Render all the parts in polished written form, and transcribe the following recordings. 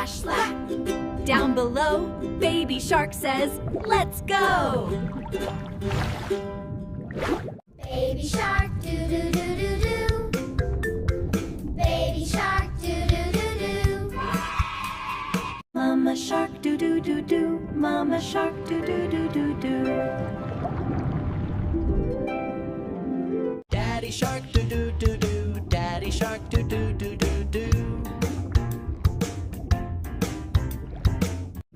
splash, slap. Down below, baby shark says, let's go. Baby shark, do-do-do-do-do. Baby shark, do-do-do-do. Mama shark, do-do-do-do. Mama shark, do-do-do-do-do. Daddy shark, do-do-do-do. Daddy shark, do-do-do-do-do.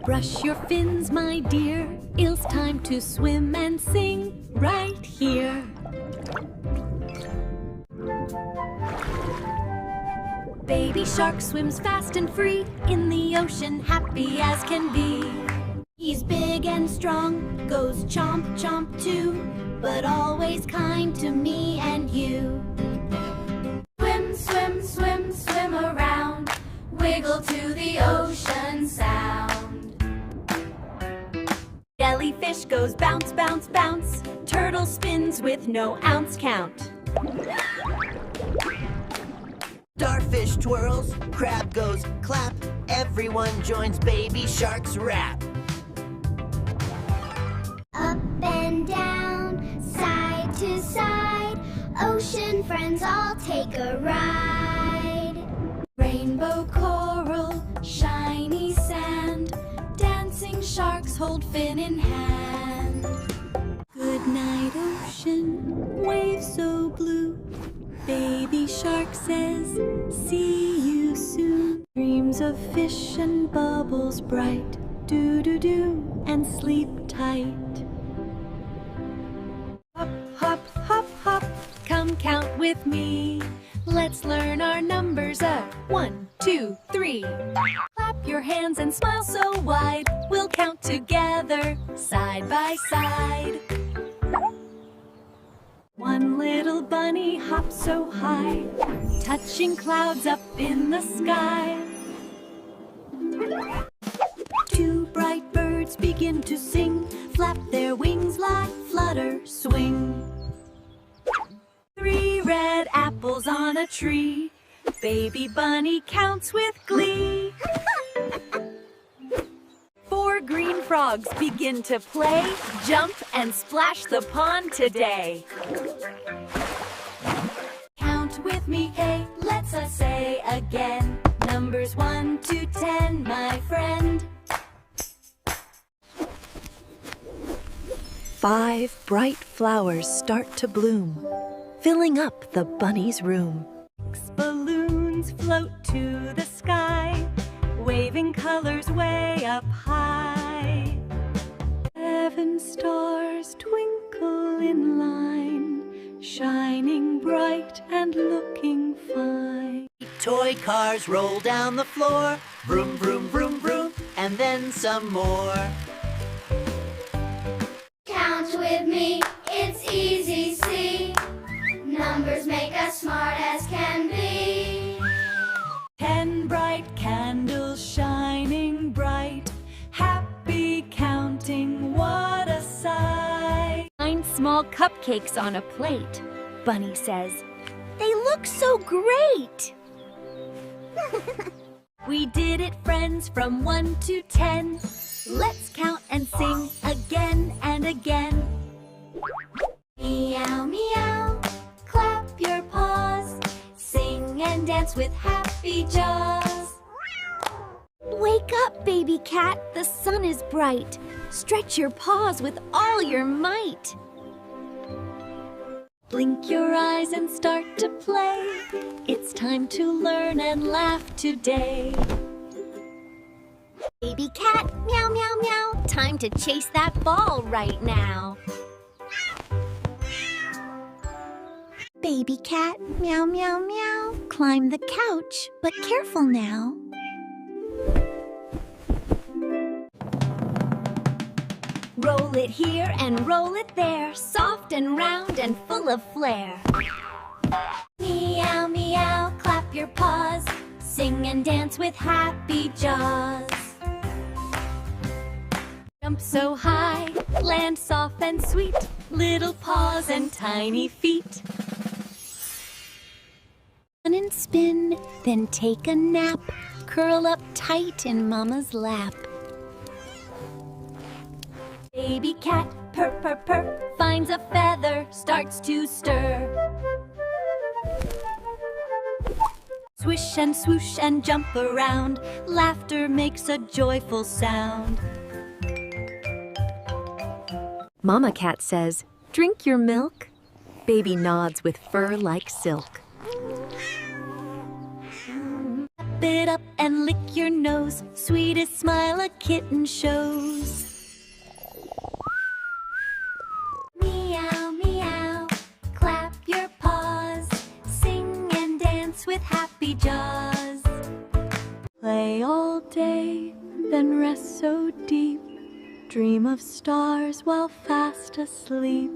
Brush your fins, my dear. It's time to swim and sing right here. Baby shark swims fast and free in the ocean, happy as can be. He's big and strong, goes chomp chomp too, but always kind to me and you. Swim, swim, swim, swim around, wiggle to the ocean sound. Jellyfish goes bounce, bounce, bounce. Turtle spins with no ounce count. Starfish twirls, crab goes clap. Everyone joins baby shark's rap. Up and down, side to side, ocean friends all take a ride. Rainbow coral, shiny sand, dancing sharks hold fin in hand. Good night, ocean, waves so blue. Baby shark says, see you soon. Dreams of fish and bubbles bright, do-do-do, and sleep tight. Hop, hop, hop, hop, come count with me. Let's learn our numbers up. 1, 2, 3. Clap your hands and smile so wide. We'll count together, side by side. One little bunny hops so high, touching clouds up in the sky. 2 bright birds begin to sing, flap their wings like flutter, swing. 3 red apples on a tree, baby bunny counts with glee. 4 green frogs begin to play, jump and splash the pond today. Count with me, hey, let's say again. Numbers 1 to 10, my friend. 5 bright flowers start to bloom, filling up the bunny's room. 6 balloons float to the sky, waving colors way up high. 7 stars twinkle in line, shining bright and looking fine. Toy cars roll down the floor, vroom, vroom, vroom, vroom, and then some more. Count with me, it's easy, see. Numbers make us smart as can be. 10 bright candles shining bright, happy counting, what a sight. 9 small cupcakes on a plate. Bunny says, they look so great. We did it, friends, from 1 to 10. Let's count and sing again and again. Meow, meow, clap your paws, sing and dance with happy jaws. Wake up, baby cat, the sun is bright. Stretch your paws with all your might. Blink your eyes and start to play. It's time to learn and laugh today. Baby cat, meow, meow, meow. Time to chase that ball right now. Baby cat, meow, meow, meow. Climb the couch, but careful now. Roll it here and roll it there, soft and round and full of flair. Meow, meow, clap your paws, sing and dance with happy jaws. Jump so high, land soft and sweet, little paws and tiny feet. Run and spin, then take a nap, curl up tight in Mama's lap. Baby cat, purr, purr, purr, finds a feather, starts to stir. Swish and swoosh and jump around, laughter makes a joyful sound. Mama cat says, "Drink your milk." Baby nods with fur like silk. Wrap it up and lick your nose, sweetest smile a kitten shows. Meow, meow, clap your paws, sing and dance with happy jaws. Play all day, then rest so deep, dream of stars while fast asleep.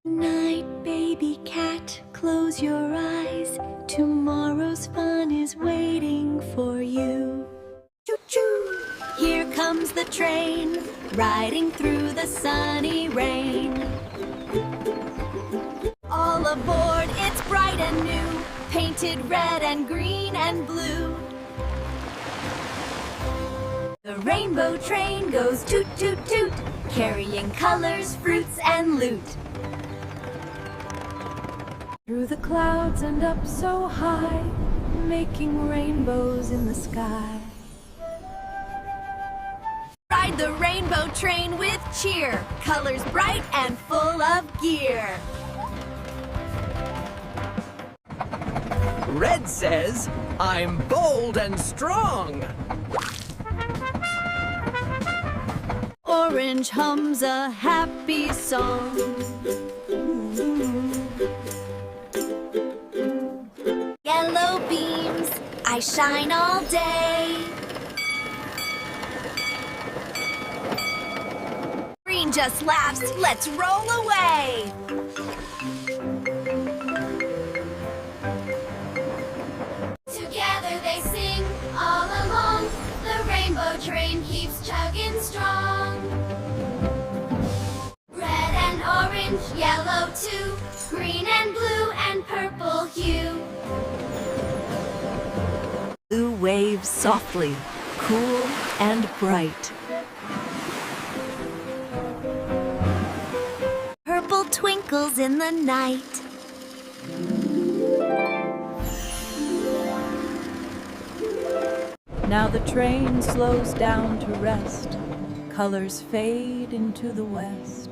Night, baby cat, close your eyes, tomorrow's fun is waiting for you. Choo-choo! Here comes the train, riding through the sunny rain. All aboard, it's bright and new, painted red and green and blue. The rainbow train goes toot toot toot, carrying colors, fruits and loot. Through the clouds and up so high, making rainbows in the sky. Ride the rainbow train with cheer, colors bright and full of gear. Red says, "I'm bold and strong." Orange hums a happy song. Yellow beams, I shine all day. Green just laughs, let's roll away. Together they sing all along. The rainbow train keeps chugging strong. Red and orange, yellow too, green and blue and purple hue. Blue waves softly, cool and bright. Purple twinkles in the night. Now the train slows down to rest. Colors fade into the west.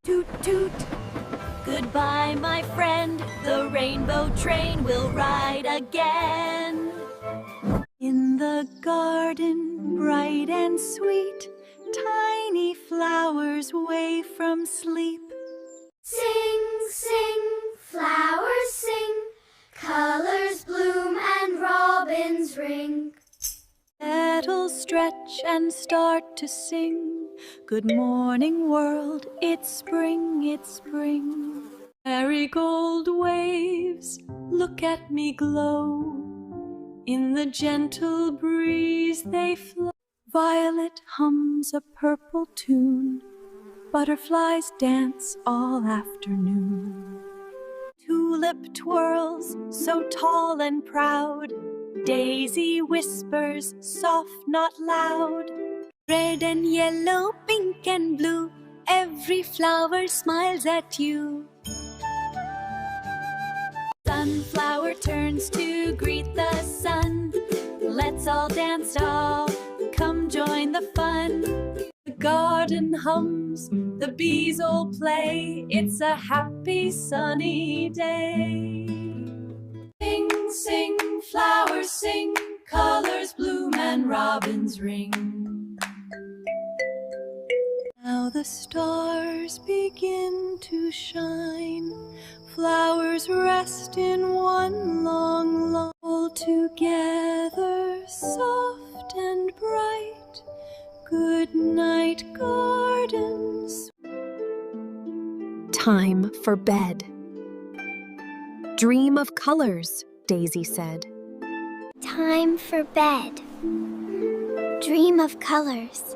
Toot toot. Goodbye, my friend. The rainbow train will ride again. In the garden, bright and sweet, tiny flowers wave from sleep. Sing, sing, flowers sing, colors bloom and robins ring. Petals stretch and start to sing. Good morning, world, it's spring, it's spring. Marigold waves, look at me glow. In the gentle breeze they flow. Violet hums a purple tune. Butterflies dance all afternoon. Tulip twirls, so tall and proud. Daisy whispers, soft, not loud. Red and yellow, pink and blue, every flower smiles at you. Sunflower turns to greet the sun. Let's all dance tall, come join the fun. The garden hums, the bees all play. It's a happy sunny day. Sing, sing, flowers sing, colors bloom and robins ring. Now the stars begin to shine. Flowers rest in one long line. All together, soft and bright. Good night, gardens. Time for bed. Dream of colors, Daisy said. Time for bed. Dream of colors.